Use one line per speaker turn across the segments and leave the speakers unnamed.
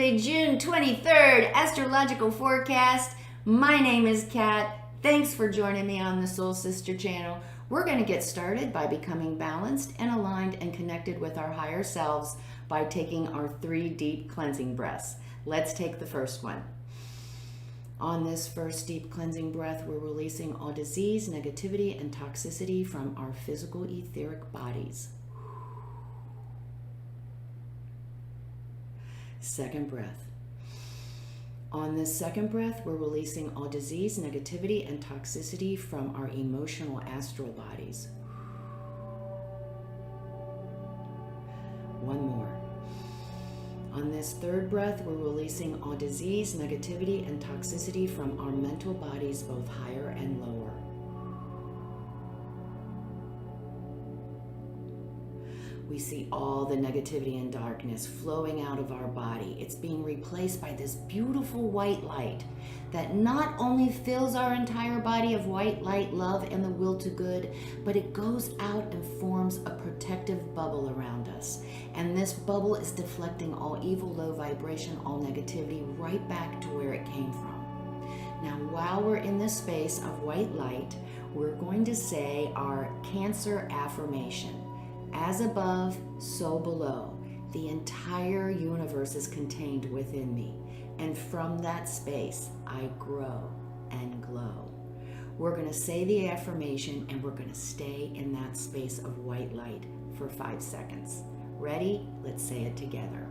Wednesday, June 23rd, astrological forecast. My name is Kat. Thanks for joining me on the Soul Sister channel. We're going to get started by becoming balanced and aligned and connected with our higher selves by taking our 3 deep cleansing breaths. Let's take the first one. On this first deep cleansing breath, we're releasing all disease, negativity, and toxicity from our physical etheric bodies. Second breath. On this second breath, we're releasing all disease, negativity, and toxicity from our emotional astral bodies. One more. On this third breath, we're releasing all disease, negativity, and toxicity from our mental bodies, both higher and lower. We see all the negativity and darkness flowing out of our body. It's being replaced by this beautiful white light that not only fills our entire body of white light, love, and the will to good, but it goes out and forms a protective bubble around us. And this bubble is deflecting all evil, low vibration, all negativity right back to where it came from. Now, while we're in this space of white light, we're going to say our Cancer affirmation. As above, so below. The entire universe is contained within me. And from that space, I grow and glow. We're going to say the affirmation and we're going to stay in that space of white light for 5 seconds. Ready? Let's say it together.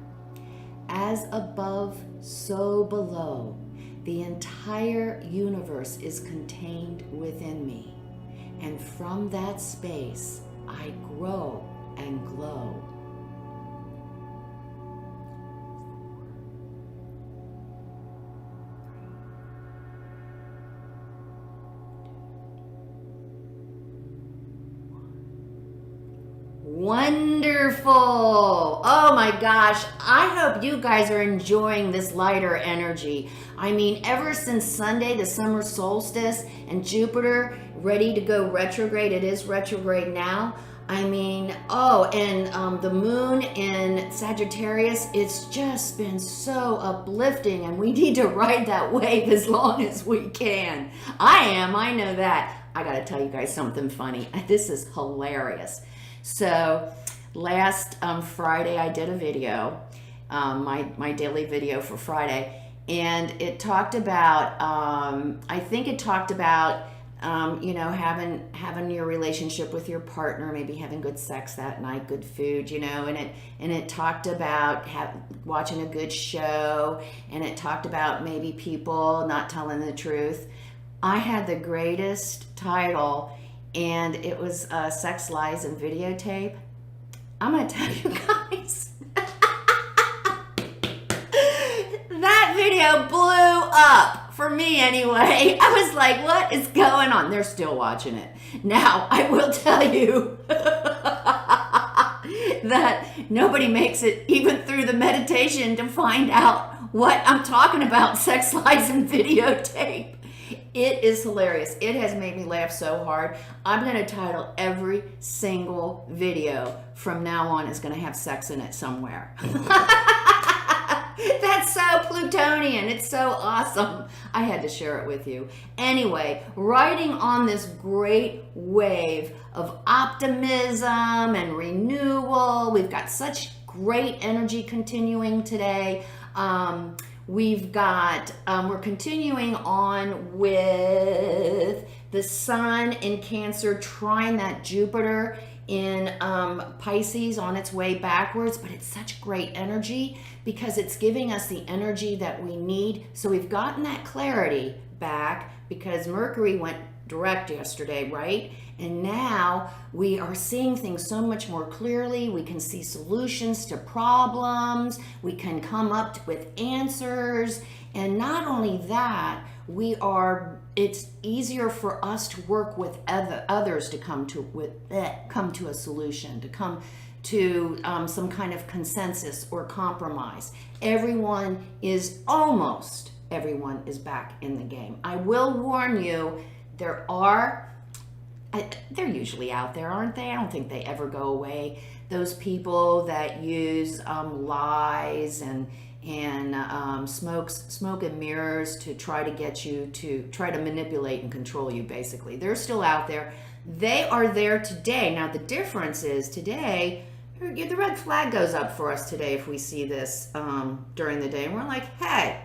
As above, so below. The entire universe is contained within me. And from that space, I grow and glow. Wonderful. Oh my gosh. I hope you guys are enjoying this lighter energy. I mean, ever since Sunday, the summer solstice, and Jupiter ready to go retrograde, it is retrograde now. I mean, the moon in Sagittarius, it's just been so uplifting, and we need to ride that wave as long as we can. I know that. I gotta tell you guys something funny. This is hilarious. So last Friday I did a video, my daily video for Friday, and it talked about, having your relationship with your partner, maybe having good sex that night, good food, and it talked about watching a good show, and it talked about maybe people not telling the truth. I had the greatest title, and it was Sex, Lies, and Videotape. I'm gonna tell you guys, that video blew up. For me anyway. I was like, what is going on? They're still watching it. Now, I will tell you that nobody makes it even through the meditation to find out what I'm talking about, Sex, Lies, and Videotape. It is hilarious. It has made me laugh so hard. I'm going to title every single video from now on is going to have sex in it somewhere. That's so Plutonian. It's so awesome. I had to share it with you. Anyway, riding on this great wave of optimism and renewal. We've got such great energy continuing today. We're continuing on with the sun in Cancer trying that Jupiter in Pisces on its way backwards, but it's such great energy because it's giving us the energy that we need. So we've gotten that clarity back because Mercury went direct yesterday, right? And now we are seeing things so much more clearly. We can see solutions to problems. We can come up with answers. And not only that, it's easier for us to work with others to come to a solution, to come to some kind of consensus or compromise. Almost everyone is back in the game. I will warn you, they're usually out there, aren't they? I don't think they ever go away. Those people that use lies and smoke and mirrors to try to get you to try to manipulate and control you, basically. They're still out there. They are there today. Now, the difference is today, the red flag goes up for us today if we see this during the day. And we're like, hey,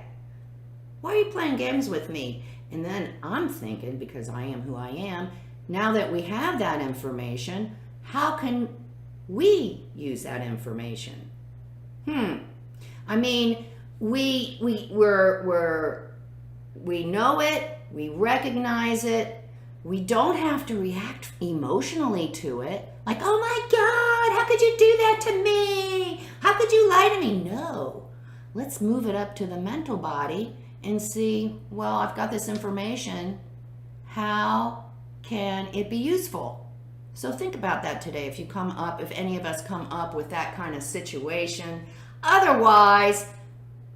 why are you playing games with me? And then I'm thinking, because I am who I am, now that we have that information, how can we use that information? I mean, we know it, we recognize it. We don't have to react emotionally to it. Like, oh my God, how could you do that to me? How could you lie to me? No. Let's move it up to the mental body and see, well, I've got this information. How can it be useful? So think about that today. If any of us come up with that kind of situation. Otherwise,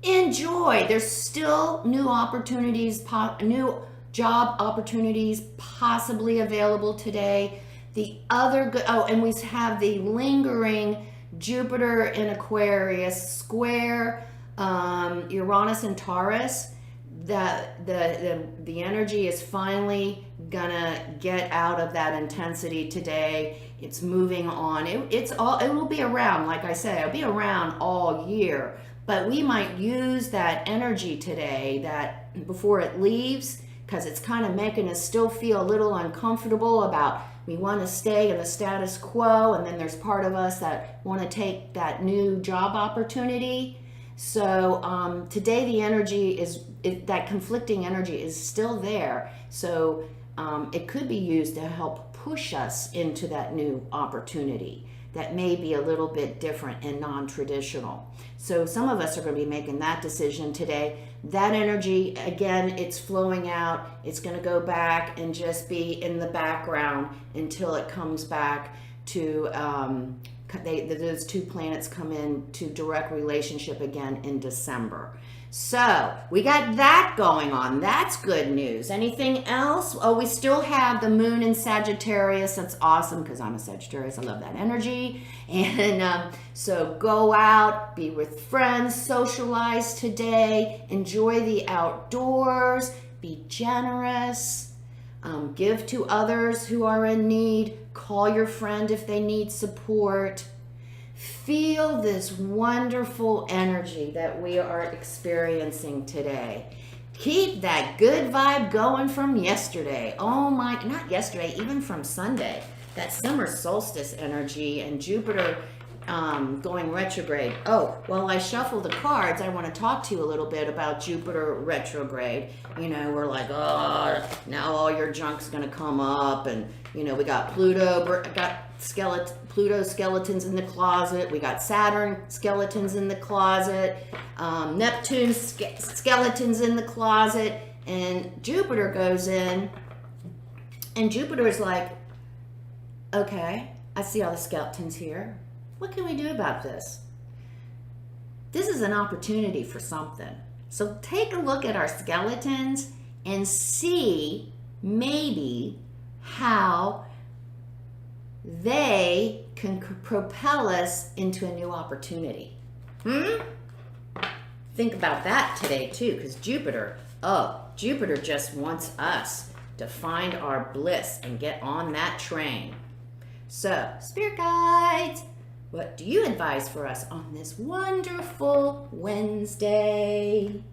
enjoy. There's still new opportunities, new job opportunities possibly available today. And we have the lingering Jupiter in Aquarius square Uranus and Taurus. The energy is finally gonna get out of that intensity today. It's moving on. It will be around, like I say, it'll be around all year. But we might use that energy today, that before it leaves, because it's kind of making us still feel a little uncomfortable about, we want to stay in the status quo, and then there's part of us that want to take that new job opportunity. So today the energy that conflicting energy is still there. So it could be used to help push us into that new opportunity that may be a little bit different and non-traditional. So some of us are going to be making that decision today. That energy, again, it's flowing out. It's going to go back and just be in the background until it comes back to, those two planets come into direct relationship again in December. So we got that going on. That's good news. Anything else? Oh, we still have the moon in Sagittarius. That's awesome because I'm a Sagittarius. I love that energy. And so go out, be with friends, socialize today, enjoy the outdoors, be generous, give to others who are in need, call your friend if they need support. Feel this wonderful energy that we are experiencing today. Keep that good vibe going from yesterday. Not yesterday, even from Sunday. That summer solstice energy and Jupiter going retrograde. Oh, while I shuffle the cards, I want to talk to you a little bit about Jupiter retrograde. We're like, oh, now all your junk's going to come up. And, we got Pluto skeletons in the closet. We got Saturn skeletons in the closet. Neptune skeletons in the closet. And Jupiter goes in. And Jupiter is like, okay, I see all the skeletons here. What can we do about this? This is an opportunity for something. So take a look at our skeletons and see maybe how they can propel us into a new opportunity. Think about that today too, because Jupiter just wants us to find our bliss and get on that train. So, Spirit Guides, what do you advise for us on this wonderful Wednesday?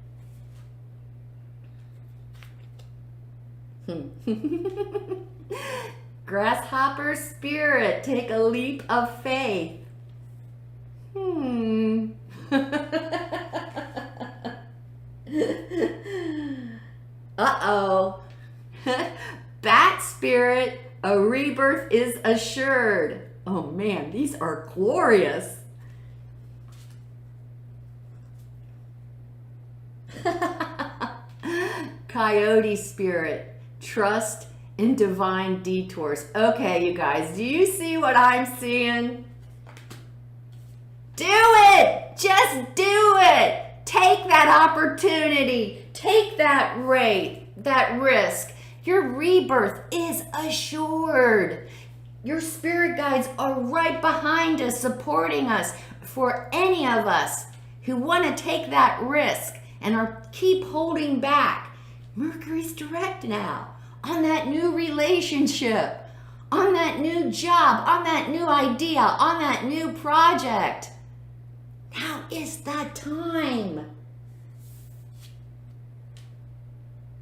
Grasshopper spirit, take a leap of faith. Uh-oh. Bat spirit, a rebirth is assured. Oh man, these are glorious. Coyote spirit, trust in divine detours. Okay, you guys, do you see what I'm seeing? Do it! Just do it! Take that opportunity. Take that risk. Your rebirth is assured. Your spirit guides are right behind us, supporting us. For any of us who want to take that risk and keep holding back. Mercury's direct now on that new relationship, on that new job, on that new idea, on that new project. Now is the time.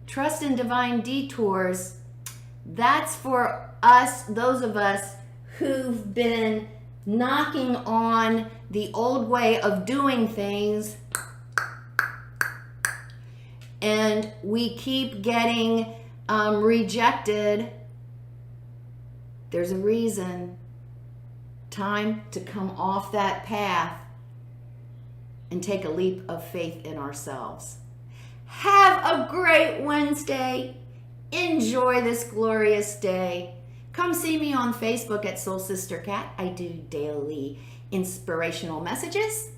Trust in divine detours. That's for us, those of us who've been knocking on the old way of doing things, and we keep getting rejected. There's a reason. Time to come off that path and take a leap of faith in ourselves. Have a great Wednesday. Enjoy this glorious day. Come see me on Facebook at Soul Sister Cat. I do daily inspirational messages.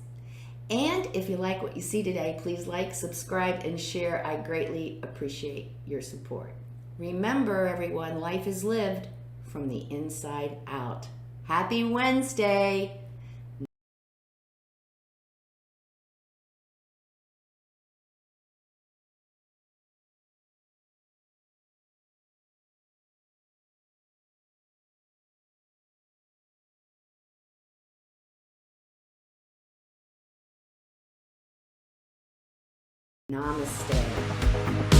And if you like what you see today, please like, subscribe, and share. I greatly appreciate your support. Remember, everyone, life is lived from the inside out. Happy Wednesday. Namaste.